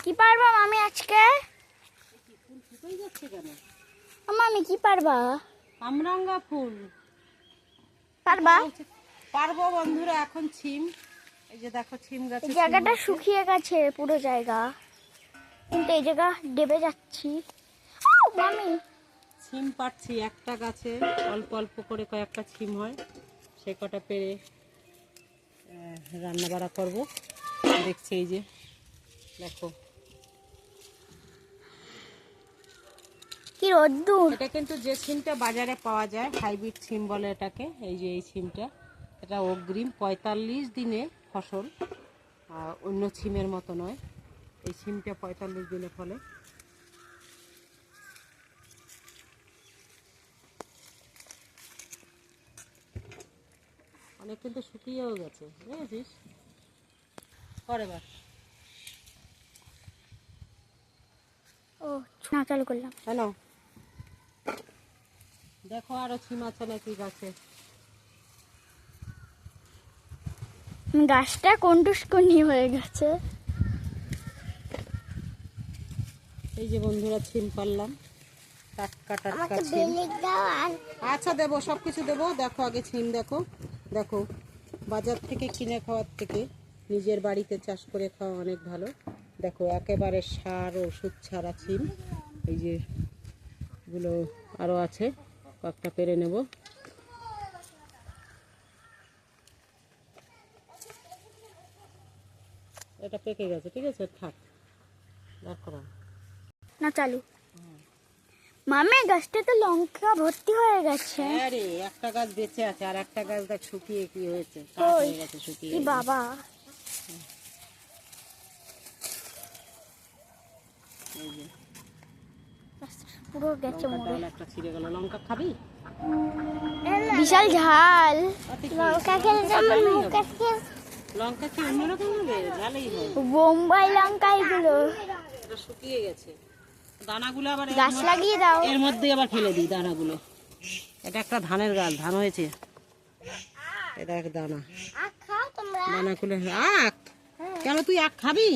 কি পারবা মামি আজকে? ফুল ফুটেই যাচ্ছে কেন? মামি কি পারবা? কামরাঙ্গা ফুল পারবা? পারবো বন্ধুরা। এখন ছিম, এই যে দেখো ছিম গাছে জায়গাটা শুকিয়ে গেছে পুরো জায়গা, কিন্তু এই জায়গা ডেবে যাচ্ছি। মামি ছিম পাচ্ছি একটা গাছে, অল্প অল্প করে কয়েকটা ছিম হয়, সে কটা পেরে রান্না বাড়া করবো। দেখছি এই যে দেখো, কি রোদ্দুর। এটা কিন্তু যে ছিমটা বাজারে পাওয়া যায় হাইব্রিড ছিম বলে এটাকে। এই যে এই ছিমটা, এটা অগ্রিম 45 দিনে ফসল, অন্য ছিমের মতো নয়। এই ছিমটা 45 দিনে ফলে। অনেক কিন্তু শুকিয়েও গেছে, বুঝেছিস? পরে বার ও না, চালু করলাম। কেন দেখো আরো ছিম আছে নাকি গাছে। গাছটা কন্টুসকুনি হয়ে গেছে। এই যে বন্ধুরা ছিম পারলাম, টাটকা টাটকা ছিম। আচ্ছা দেবো, সবকিছু দেবো। দেখো আগে ছিম দেখো, দেখো বাজার থেকে কিনে খাওয়ার থেকে নিজের বাড়িতে চাষ করে খাওয়া অনেক ভালো। দেখো একেবারে সার ওষুধ ছাড়া ছিম। এই যে এগুলো আরও আছে, কয়েকটা পেরে নেব। এটা পেকে গেছে, ঠিক আছে থাক, দেখো না চালু। মামে গাছটা তো লঙ্কা ভর্তি হয়ে গেছে। আরে একটা গাছ বেঁচে আছে, আর একটা গাছ দেখ শুকিয়ে কি হয়েছে, কাঠ হয়ে গেছে, শুকিয়ে কি বাবা, এই যে পুরো গেছে লঙ্কার মরে। ডাল একটা ছিঁড়ে গেল। লঙ্কা খাবি? বিশাল ঝাল। লঙ্কা খেলে যেমন লঙ্কা কি অন্যরকম হবে? ঝালেই হয়। বোম্বাই লঙ্কা এগুলো। এটা শুকিয়ে গেছে, দানাগুলো আবার গাছ লাগিয়ে দাও। এর মধ্যে আবার ফেলে দিই দানাগুলো। এটা একটা ধানের গাছ, ধান হয়েছে, এটা এক দানা। দানা খুলে আখ, কেন তুই আখ খাবি?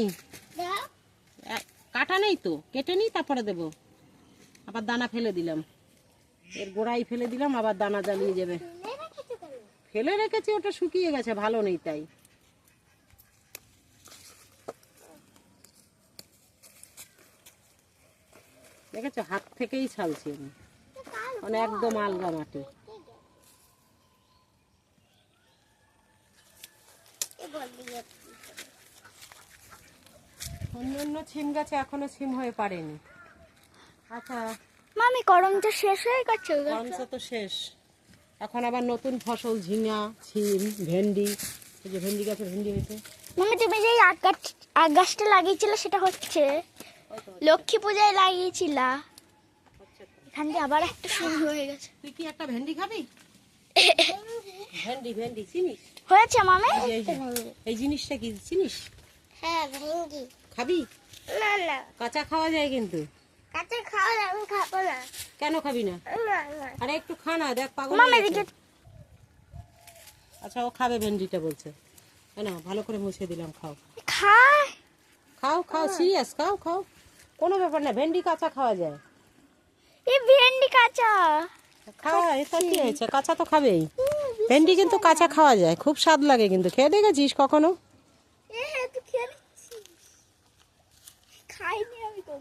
কাটা নেই তো, কেটে নিই তারপরে দেবো। আবার দানা ফেলে দিলাম, এর গোড়াই ফেলে দিলাম, আবার দানা জ্বালিয়ে যাবে। ফেলে রেখেছি, ওটা শুকিয়ে গেছে, ভালো নেই তাই। দেখেছো, হাত থেকেই ছালছি আমি, মানে একদম আলগা মাটি। অন্য ছিম গাছে এখনো ছিম হয়ে পারেনি। আচ্ছা মামি করমচা শেষ হয়ে গেছে। করমচা তো শেষ, এখন আবার নতুন ফসল ঝিঙা, ছিম, ভেন্ডি। এই যে ভেন্ডি গাছে ভেন্ডি হয়েছে। মামি তুমি যে আগ গাছটা লাগিয়েছিলে সেটা হচ্ছে, লক্ষ্মী পূজায় লাগিয়েছিলা, এখান দিয়ে আবার একটা শুরু হয়ে গেছে। তুই কি একটা ভেন্ডি খাবি? ভেন্ডি ভেন্ডি চিনিস? হয়েছে মামি। এই জিনিসটা কি চিনিস? হ্যাঁ ভেন্ডি। খাবি? না না, কাঁচা খাওয়া যায় কিন্তু। কাঁচা খাওয়া আমি খাবো না। কেন খাবি না? না না আরে একটু খা না, দেখ পাগল মামি হয়ে গেছে। এদিকে। আচ্ছা ও খাবে ভেন্ডিটা বলছে, না ভালো করে মুছে দিলাম, খাও খায়। খাও খাও, সিরিয়াস, খাও খাও, কোনো ব্যাপার না, ভেন্ডি কাঁচা খাওয়া যায়। এই ভেন্ডি কাঁচা খাওয়া, এটা কি হয়েছে, কাঁচা তো খাবেই। ভেন্ডি কিন্তু কাঁচা খাওয়া যায়, খুব স্বাদ লাগে কিন্তু। খেয়ে দেখেছিস কখনো? তুই খেয়ে খাইনি আমি তো।